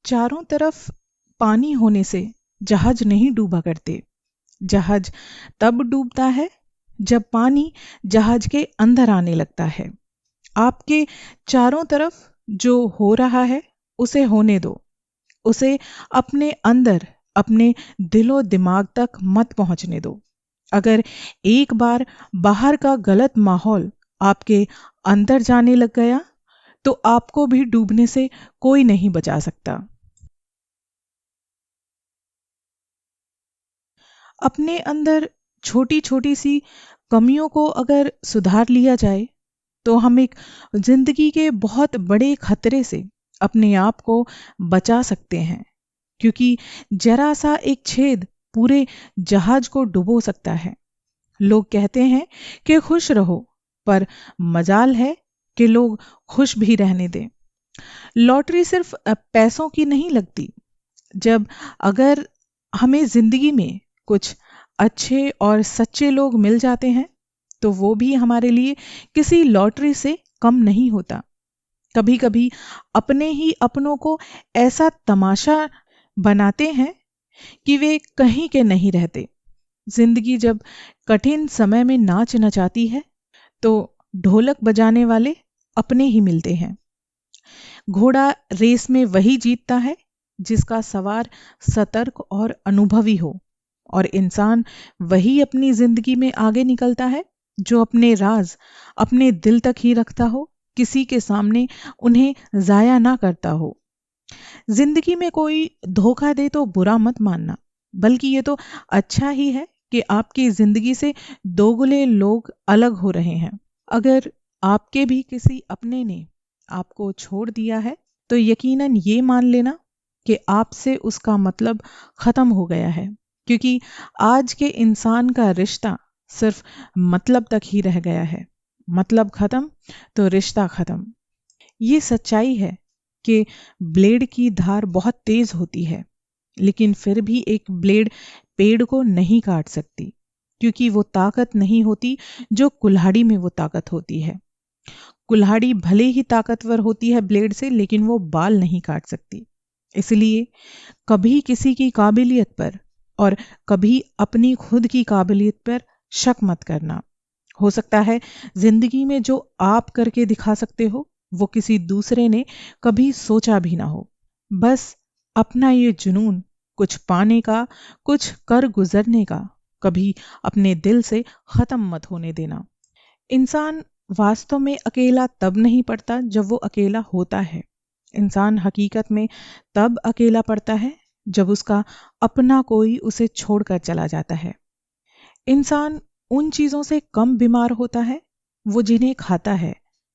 चारों तरफ पानी होने से जहाज नहीं डूबा करते। जहाज तब डूबता है जब पानी जहाज के अंदर आने लगता है। आपके चारों तरफ जो हो रहा है उसे होने दो। उसे अपने अंदर, अपने दिलो दिमाग तक मत पहुंचने दो। अगर एक बार बाहर का गलत माहौल आपके अंदर जाने लग गया तो आपको भी डूबने से कोई नहीं बचा सकता। अपने अंदर छोटी छोटी सी कमियों को अगर सुधार लिया जाए तो हम एक जिंदगी के बहुत बड़े खतरे से अपने आप को बचा सकते हैं। क्योंकि जरा सा एक छेद पूरे जहाज को डुबो सकता है। लोग कहते हैं कि खुश रहो, पर मजाल है कि लोग खुश भी रहने दें। लॉटरी सिर्फ पैसों की नहीं लगती। जब अगर हमें जिंदगी में कुछ अच्छे और सच्चे लोग मिल जाते हैं तो वो भी हमारे लिए किसी लॉटरी से कम नहीं होता। कभी कभी अपने ही अपनों को ऐसा तमाशा बनाते हैं कि वे कहीं के नहीं रहते। जिंदगी जब कठिन समय में नाच नचाती है तो ढोलक बजाने वाले अपने ही मिलते हैं। घोड़ा रेस में वही जीतता है जिसका सवार सतर्क और अनुभवी हो, और इंसान वही अपनी जिंदगी में आगे निकलता है जो अपने राज अपने दिल तक ही रखता हो, किसी के सामने उन्हें जाया ना करता हो। जिंदगी में कोई धोखा दे तो बुरा मत मानना, बल्कि ये तो अच्छा ही है कि आपकी जिंदगी से दोगले लोग अलग हो रहे हैं। अगर आपके भी किसी अपने ने आपको छोड़ दिया है तो यकीनन ये मान लेना कि आपसे उसका मतलब खत्म हो गया है। क्योंकि आज के इंसान का रिश्ता सिर्फ मतलब तक ही रह गया है। मतलब खत्म तो रिश्ता खत्म। ये सच्चाई है कि ब्लेड की धार बहुत तेज होती है, लेकिन फिर भी एक ब्लेड पेड़ को नहीं काट सकती, क्योंकि वो ताकत नहीं होती जो कुल्हाड़ी में वो ताकत होती है। कुल्हाड़ी भले ही ताकतवर होती है ब्लेड से, लेकिन वो बाल नहीं काट सकती। इसलिए कभी किसी की काबिलियत पर और कभी अपनी खुद की काबिलियत पर शक मत करना। हो सकता है जिंदगी में जो आप करके दिखा सकते हो वो किसी दूसरे ने कभी सोचा भी ना हो। बस अपना ये जुनून, कुछ पाने का, कुछ कर गुजरने का, कभी अपने दिल से खत्म मत होने देना। इंसान वास्तव में अकेला तब नहीं पड़ता जब वो अकेला होता है। इंसान हकीकत में तब अकेला पड़ता है जब उसका अपना कोई उसे छोड़कर चला जाता है। इंसान उन चीजों से कम बीमार होता है वो जिन्हें खाता है,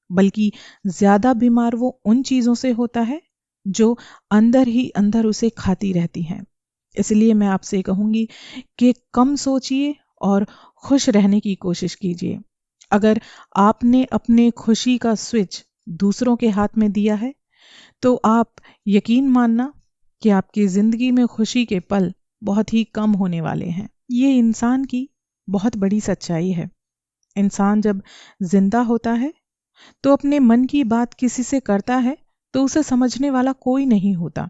बल्कि ज्यादा बीमार वो उन चीजों से होता है जो अंदर ही अंदर उसे खाती रहती हैं। इसलिए मैं आपसे कहूंगी कि कम सोचिए और खुश रहने की कोशिश कीजिए। अगर आपने अपने खुशी का स्विच दूसरों के हाथ में दिया है तो आप यकीन मानना कि आपकी जिंदगी में खुशी के पल बहुत ही कम होने वाले हैं। ये इंसान की बहुत बड़ी सच्चाई है। इंसान जब जिंदा होता है तो अपने मन की बात किसी से करता है तो उसे समझने वाला कोई नहीं होता,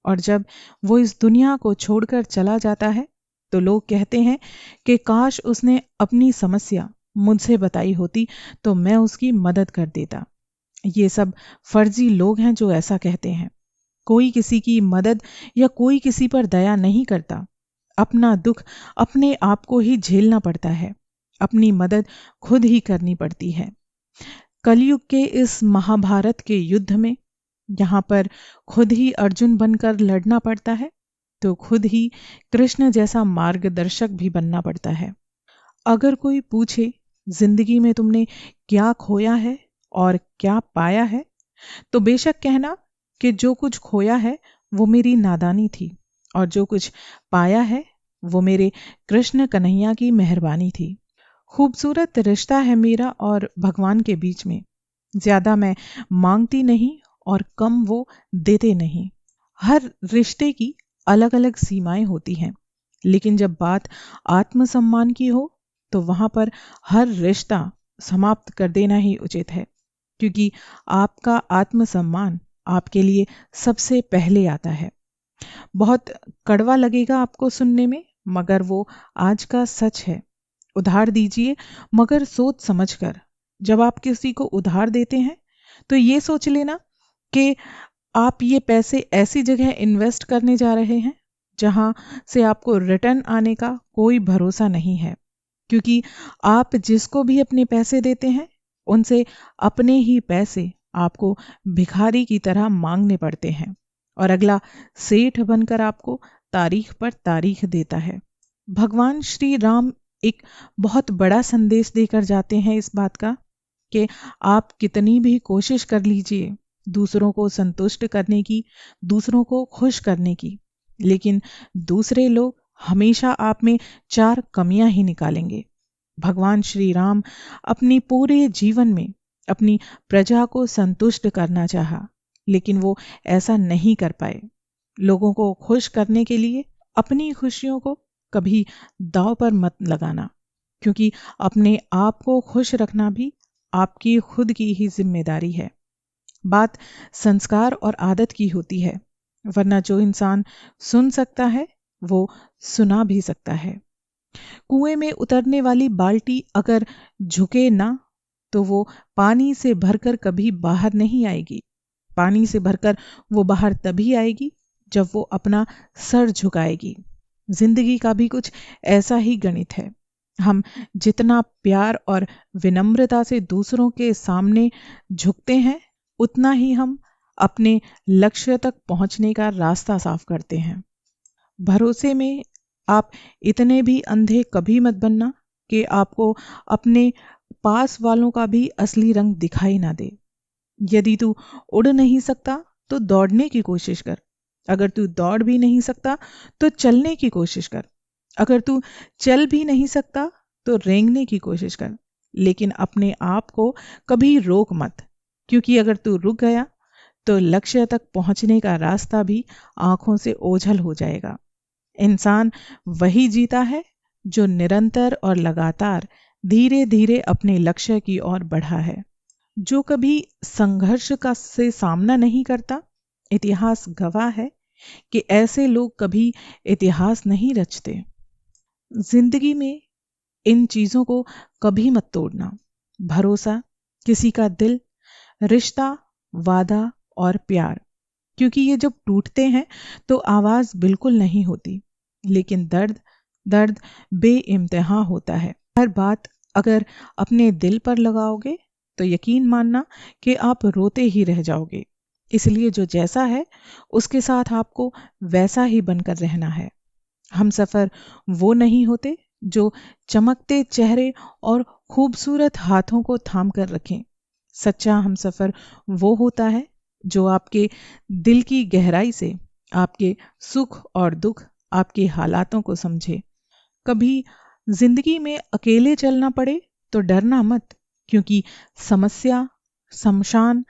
और जब वो इस दुनिया को छोड़कर चला जाता है तो लोग कहते हैं कि काश उसने अपनी समस्या मुझसे बताई होती तो मैं उसकी मदद कर देता। ये सब फर्जी लोग हैं जो ऐसा कहते हैं। कोई किसी की मदद या कोई किसी पर दया नहीं करता। अपना दुख अपने आप को ही झेलना पड़ता है। अपनी मदद खुद ही करनी पड़ती है। कलयुग के इस महाभारत के युद्ध में यहाँ पर खुद ही अर्जुन बनकर लड़ना पड़ता है तो खुद ही कृष्ण जैसा मार्गदर्शक भी बनना पड़ता है। अगर कोई पूछे जिंदगी में तुमने क्या खोया है और क्या पाया है, तो बेशक कहना कि जो कुछ खोया है वो मेरी नादानी थी, और जो कुछ पाया है वो मेरे कृष्ण कन्हैया की मेहरबानी थी। खूबसूरत रिश्ता है मेरा और भगवान के बीच में। ज्यादा मैं मांगती नहीं और कम वो देते नहीं। हर रिश्ते की अलग अलग सीमाएं होती हैं, लेकिन जब बात आत्मसम्मान की हो तो वहां पर हर रिश्ता समाप्त कर देना ही उचित है। क्योंकि आपका आत्मसम्मान आपके लिए सबसे पहले आता है। बहुत कड़वा लगेगा आपको सुनने में, मगर वो आज का सच है। उधार दीजिए, मगर सोच समझकर। जब आप किसी को उधार देते हैं तो ये सोच लेना कि आप ये पैसे ऐसी जगह इन्वेस्ट करने जा रहे हैं जहां से आपको रिटर्न आने का कोई भरोसा नहीं है। क्योंकि आप जिसको भी अपने पैसे देते हैं उनसे अपने ही पैसे आपको भिखारी की तरह मांगने पड़ते हैं, और अगला सेठ बनकर आपको तारीख पर तारीख देता है। भगवान श्री राम एक बहुत बड़ा संदेश देकर जाते हैं इस बात का कि आप कितनी भी कोशिश कर लीजिए दूसरों को संतुष्ट करने की, दूसरों को खुश करने की, लेकिन दूसरे लोग हमेशा आप में 4 कमियां ही निकालेंगे। भगवान श्री राम अपनी पूरे जीवन में अपनी प्रजा को संतुष्ट करना चाहा, लेकिन वो ऐसा नहीं कर पाए। लोगों को खुश करने के लिए अपनी खुशियों को कभी दांव पर मत लगाना, क्योंकि अपने आप को खुश रखना भी आपकी खुद की ही जिम्मेदारी है। बात संस्कार और आदत की होती है, वरना जो इंसान सुन सकता है वो सुना भी सकता है। कुएं में उतरने वाली बाल्टी अगर झुके ना तो वो पानी से भरकर कभी बाहर नहीं आएगी। पानी से भरकर वो बाहर तभी आएगी जब वो अपना सर झुकाएगी। जिंदगी का भी कुछ ऐसा ही गणित है। हम जितना प्यार और विनम्रता से दूसरों के सामने झुकते हैं, उतना ही हम अपने लक्ष्य तक पहुंचने का रास्ता साफ करते हैं। भरोसे में आप इतने भी अंधे कभी मत बनना कि आपको अपने पास वालों का भी असली रंग दिखाई ना दे। यदि तू उड़ नहीं सकता तो दौड़ने की कोशिश कर। अगर तू दौड़ भी नहीं सकता तो चलने की कोशिश कर। अगर तू चल भी नहीं सकता तो रेंगने की कोशिश कर। लेकिन अपने आप को कभी रोक मत, क्योंकि अगर तू रुक गया तो लक्ष्य तक पहुंचने का रास्ता भी आंखों से ओझल हो जाएगा। इंसान वही जीता है जो निरंतर और लगातार धीरे धीरे अपने लक्ष्य की ओर बढ़ा है। जो कभी संघर्ष का से सामना नहीं करता, इतिहास गवाह है कि ऐसे लोग कभी इतिहास नहीं रचते। जिंदगी में इन चीजों को कभी मत तोड़ना। भरोसा, किसी का दिल, रिश्ता, वादा और प्यार, क्योंकि ये जब टूटते हैं तो आवाज बिल्कुल नहीं होती, लेकिन दर्द दर्द बेइंतहा होता है। हर बात अगर अपने दिल पर लगाओगे तो यकीन मानना कि आप रोते ही रह जाओगे। इसलिए जो जैसा है उसके साथ आपको वैसा ही बनकर रहना है। हम सफर वो नहीं होते जो चमकते चेहरे और खूबसूरत हाथों को थाम कर रखें। सच्चा हम सफर वो होता है जो आपके दिल की गहराई से आपके सुख और दुख, आपके हालातों को समझे। कभी जिंदगी में अकेले चलना पड़े तो डरना मत, क्योंकि समस्या, शमशान,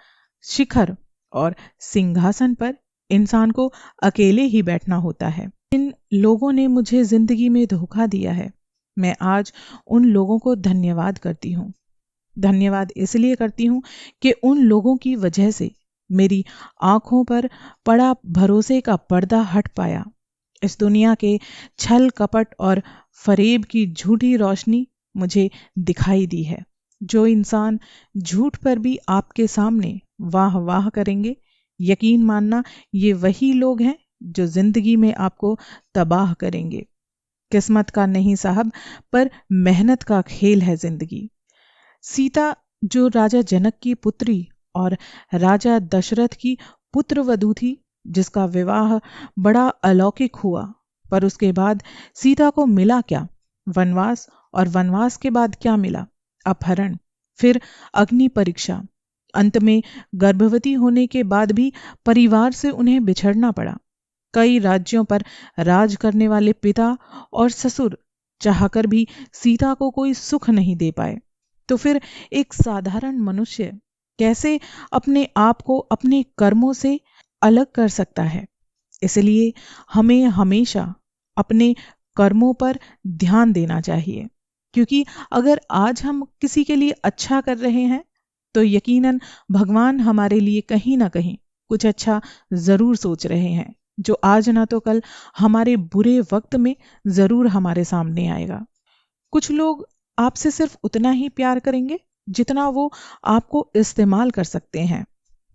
शिखर और सिंहासन पर इंसान को अकेले ही बैठना होता है। इन लोगों ने मुझे जिंदगी में धोखा दिया है, मैं आज उन लोगों को धन्यवाद करती हूँ। धन्यवाद इसलिए करती हूँ कि उन लोगों की वजह से मेरी आंखों पर पड़ा भरोसे का पर्दा हट पाया। इस दुनिया के छल कपट और फरेब की झूठी रोशनी मुझे दिखाई दी है। जो इंसान झूठ पर भी आपके सामने वाह वाह करेंगे, यकीन मानना ये वही लोग हैं जो जिंदगी में आपको तबाह करेंगे। किस्मत का नहीं साहब, पर मेहनत का खेल है जिंदगी। सीता जो राजा जनक की पुत्री और राजा दशरथ की पुत्रवधू थी, जिसका विवाह बड़ा अलौकिक हुआ, पर उसके बाद सीता को मिला क्या? वनवास, और वनवास के बाद क्या मिला? अपहरण, फिर अग्नि परीक्षा, अंत में गर्भवती होने के बाद भी परिवार से उन्हें बिछड़ना पड़ा। कई राज्यों पर राज करने वाले पिता और ससुर चाहकर भी सीता को कोई सुख नहीं दे पाए। तो फिर एक साधारण मनुष्य कैसे अपने आप को अपने कर्मों से अलग कर सकता है? इसलिए हमें हमेशा अपने कर्मों पर ध्यान देना चाहिए, क्योंकि अगर आज हम किसी के लिए अच्छा कर रहे हैं तो यकीनन भगवान हमारे लिए कहीं ना कहीं कुछ अच्छा जरूर सोच रहे हैं, जो आज ना तो कल हमारे बुरे वक्त में जरूर हमारे सामने आएगा। कुछ लोग आपसे सिर्फ उतना ही प्यार करेंगे जितना वो आपको इस्तेमाल कर सकते हैं।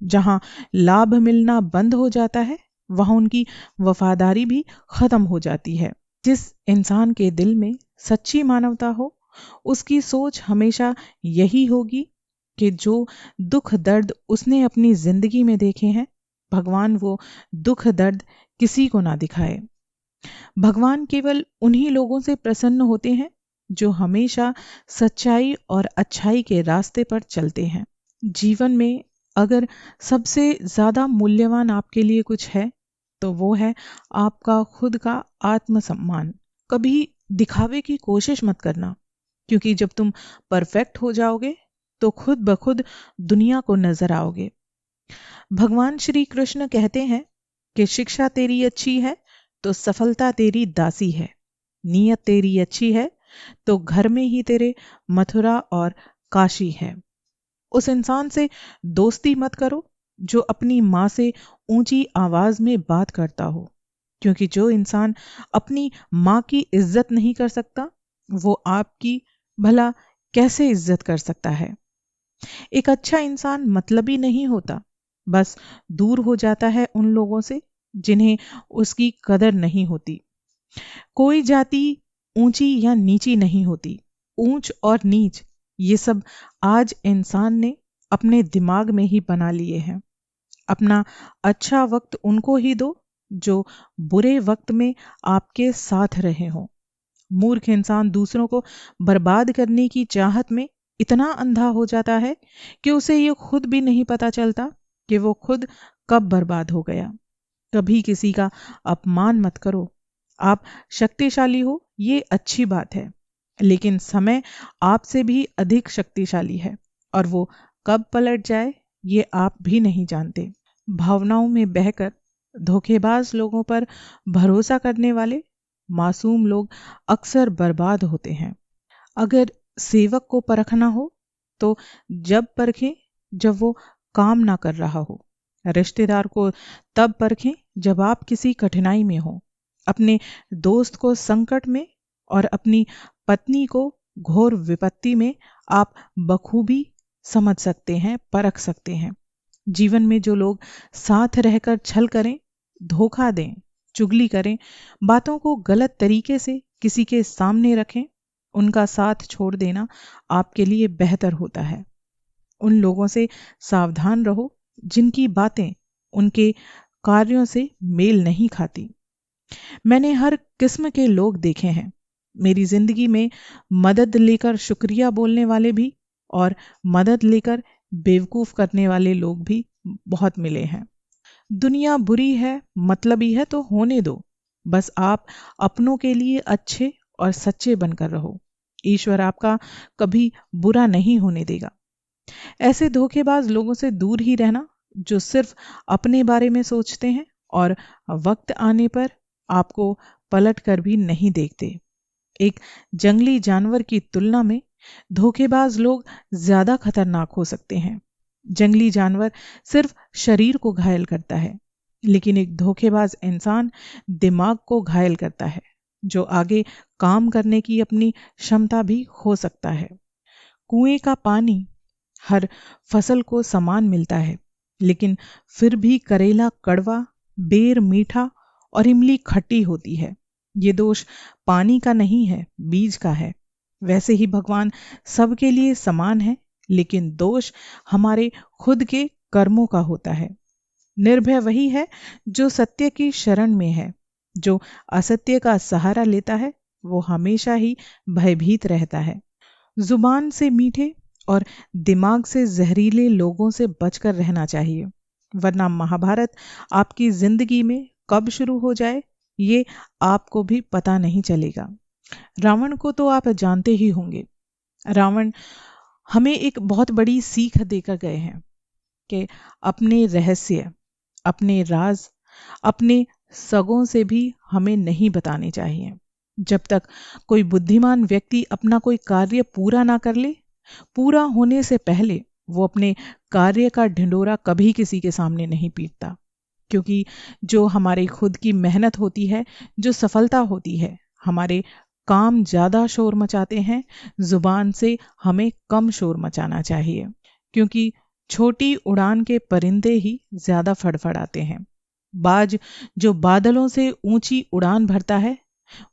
जहां लाभ मिलना बंद हो जाता है, वहां उनकी वफादारी भी खत्म हो जाती है। जिस इंसान के दिल में सच्ची मानवता हो, उसकी सोच हमेशा यही होगी कि जो दुख दर्द उसने अपनी जिंदगी में देखे हैं, भगवान वो दुख दर्द किसी को ना दिखाए। भगवान केवल उन्हीं लोगों से प्रसन्न होते हैं जो हमेशा सच्चाई और अच्छाई के रास्ते पर चलते हैं। जीवन में अगर सबसे ज्यादा मूल्यवान आपके लिए कुछ है, तो वो है आपका खुद का आत्मसम्मान। कभी दिखावे की कोशिश मत करना, क्योंकि जब तुम परफेक्ट हो जाओगे तो खुद ब खुद दुनिया को नजर आओगे। भगवान श्री कृष्ण कहते हैं कि शिक्षा तेरी अच्छी है तो सफलता तेरी दासी है, नीयत तेरी अच्छी है तो घर में ही तेरे मथुरा और काशी है। उस इंसान से दोस्ती मत करो जो अपनी माँ से ऊंची आवाज में बात करता हो, क्योंकि जो इंसान अपनी माँ की इज्जत नहीं कर सकता, वो आपकी भला कैसे इज्जत कर सकता है। एक अच्छा इंसान मतलबी नहीं होता, बस दूर हो जाता है उन लोगों से जिन्हें उसकी कदर नहीं होती। कोई जाति ऊंची या नीची नहीं होती। ऊंच और नीच ये सब आज इंसान ने अपने दिमाग में ही बना लिए हैं। अपना अच्छा वक्त उनको ही दो जो बुरे वक्त में आपके साथ रहे हों। मूर्ख इंसान दूसरों को बर्बाद करने की चाहत में इतना अंधा हो जाता है कि उसे ये खुद भी नहीं पता चलता कि वो खुद कब बर्बाद हो गया। कभी किसी का अपमान मत करो। आप शक्तिशाली हो ये अच्छी बात है, लेकिन समय आपसे भी अधिक शक्तिशाली है और वो कब पलट जाए ये आप भी नहीं जानते। भावनाओं में बहकर धोखेबाज लोगों पर भरोसा करने वाले मासूम लोग अक्सर बर्बाद होते हैं। अगर सेवक को परखना हो तो जब परखें जब वो काम ना कर रहा हो। रिश्तेदार को तब परखें जब आप किसी कठिनाई में हो। अपने दोस्त को संकट में और अपनी पत्नी को घोर विपत्ति में आप बखूबी समझ सकते हैं, परख सकते हैं। जीवन में जो लोग साथ रहकर छल करें, धोखा दें, चुगली करें, बातों को गलत तरीके से किसी के सामने रखें, उनका साथ छोड़ देना आपके लिए बेहतर होता है। उन लोगों से सावधान रहो जिनकी बातें उनके कार्यों से मेल नहीं खाती। मैंने हर किस्म के लोग देखे हैं। मेरी जिंदगी में मदद लेकर शुक्रिया बोलने वाले भी और मदद लेकर बेवकूफ करने वाले लोग भी बहुत मिले हैं। दुनिया बुरी है, मतलबी है तो होने दो। बस आप अपनों के लिए अच्छे और सच्चे बनकर रहो। ईश्वर आपका कभी बुरा नहीं होने देगा। ऐसे धोखेबाज लोगों से दूर ही रहना जो सिर्फ अपने बारे में सोचते हैं और वक्त आने पर आपको पलट कर भी नहीं देखते। एक जंगली जानवर की तुलना में धोखेबाज लोग ज्यादा खतरनाक हो सकते हैं। जंगली जानवर सिर्फ शरीर को घायल करता है, लेकिन एक धोखेबाज इंसान दिमाग को घायल करता है, जो आगे काम करने की अपनी क्षमता भी खो सकता है। कुएं का पानी हर फसल को समान मिलता है, लेकिन फिर भी करेला कड़वा, बेर मीठा और इमली खट्टी होती है। ये दोष पानी का नहीं है, बीज का है। वैसे ही भगवान सबके लिए समान है, लेकिन दोष हमारे खुद के कर्मों का होता है। निर्भय वही है जो सत्य की शरण में है। जो असत्य का सहारा लेता है वो हमेशा ही भयभीत रहता है। जुबान से मीठे और दिमाग से जहरीले लोगों से बचकर रहना चाहिए, वरना महाभारत आपकी जिंदगी में कब शुरू हो जाए ये आपको भी पता नहीं चलेगा। रावण को तो आप जानते ही होंगे। रावण हमें एक बहुत बड़ी सीख देकर गए हैं कि अपने रहस्य, अपने राज, अपने सगों से भी हमें नहीं बताने चाहिए। जब तक कोई बुद्धिमान व्यक्ति अपना कोई कार्य पूरा ना कर ले, पूरा होने से पहले वो अपने कार्य का ढिंडोरा कभी किसी के सामने नहीं पीटता, क्योंकि जो हमारी खुद की मेहनत होती है, जो सफलता होती है, हमारे काम ज्यादा शोर मचाते हैं, जुबान से हमें कम शोर मचाना चाहिए, क्योंकि छोटी उड़ान के परिंदे ही ज्यादा फड़फड़ाते हैं। बाज जो बादलों से ऊंची उड़ान भरता है,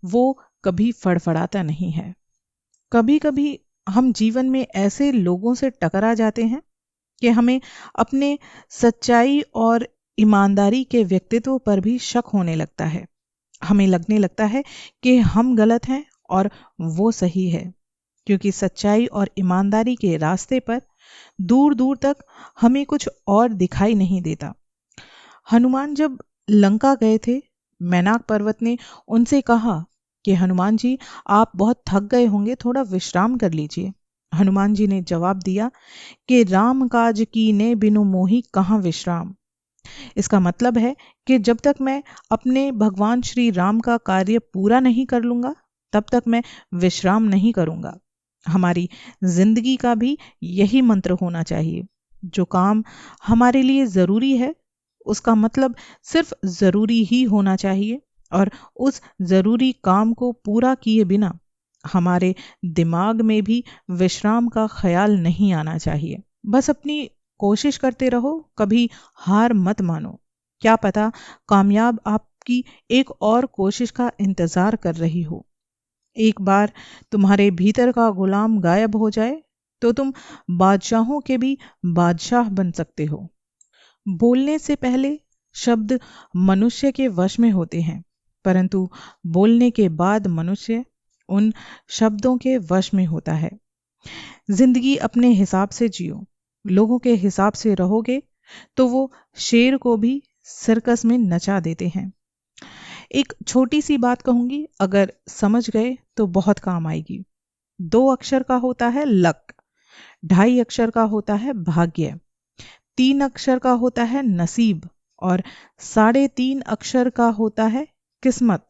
वो कभी फड़फड़ाता नहीं है। कभी कभी हम जीवन में ऐसे लोगों से टकरा जाते हैं कि हमें अपने सच्चाई और ईमानदारी के व्यक्तित्व पर भी शक होने लगता है। हमें लगने लगता है कि हम गलत हैं और वो सही है, क्योंकि सच्चाई और ईमानदारी के रास्ते पर दूर दूर तक हमें कुछ और दिखाई नहीं देता। हनुमान जब लंका गए थे, मैनाक पर्वत ने उनसे कहा कि हनुमान जी, आप बहुत थक गए होंगे, थोड़ा विश्राम कर लीजिए। हनुमान जी ने जवाब दिया कि राम काज कीने बिनु मोहि कहाँ विश्राम। इसका मतलब है कि जब तक मैं अपने भगवान श्री राम का कार्य पूरा नहीं कर लूंगा, तब तक मैं विश्राम नहीं करूंगा। हमारी जिंदगी का भी यही मंत्र होना चाहिए। जो काम हमारे लिए जरूरी है, उसका मतलब सिर्फ जरूरी ही होना चाहिए, और उस जरूरी काम को पूरा किए बिना हमारे दिमाग में भी विश्राम का ख्याल नहीं आना चाहिए। बस अपनी कोशिश करते रहो, कभी हार मत मानो। क्या पता कामयाब आपकी एक और कोशिश का इंतजार कर रही हो। एक बार तुम्हारे भीतर का गुलाम गायब हो जाए तो तुम बादशाहों के भी बादशाह बन सकते हो। बोलने से पहले शब्द मनुष्य के वश में होते हैं, परंतु बोलने के बाद मनुष्य उन शब्दों के वश में होता है। जिंदगी अपने हिसाब से जियो। लोगों के हिसाब से रहोगे तो वो शेर को भी सर्कस में नचा देते हैं। एक छोटी सी बात कहूंगी, अगर समझ गए तो बहुत काम आएगी। 2 अक्षर का होता है लक, 2.5 अक्षर का होता है भाग्य, 3 अक्षर का होता है नसीब, और 3.5 अक्षर का होता है किस्मत।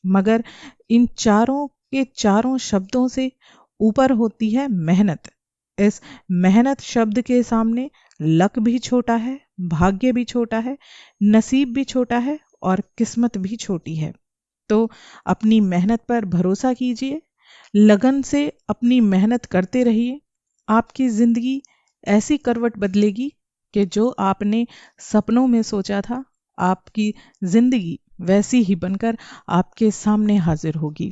मगर इन चारों के चारों शब्दों से ऊपर होती है मेहनत। इस मेहनत शब्द के सामने लक भी छोटा है, भाग्य भी छोटा है, नसीब भी छोटा है, और किस्मत भी छोटी है। तो अपनी मेहनत पर भरोसा कीजिए, लगन से अपनी मेहनत करते रहिए। आपकी जिंदगी ऐसी करवट बदलेगी कि जो आपने सपनों में सोचा था, आपकी जिंदगी वैसी ही बनकर आपके सामने हाजिर होगी।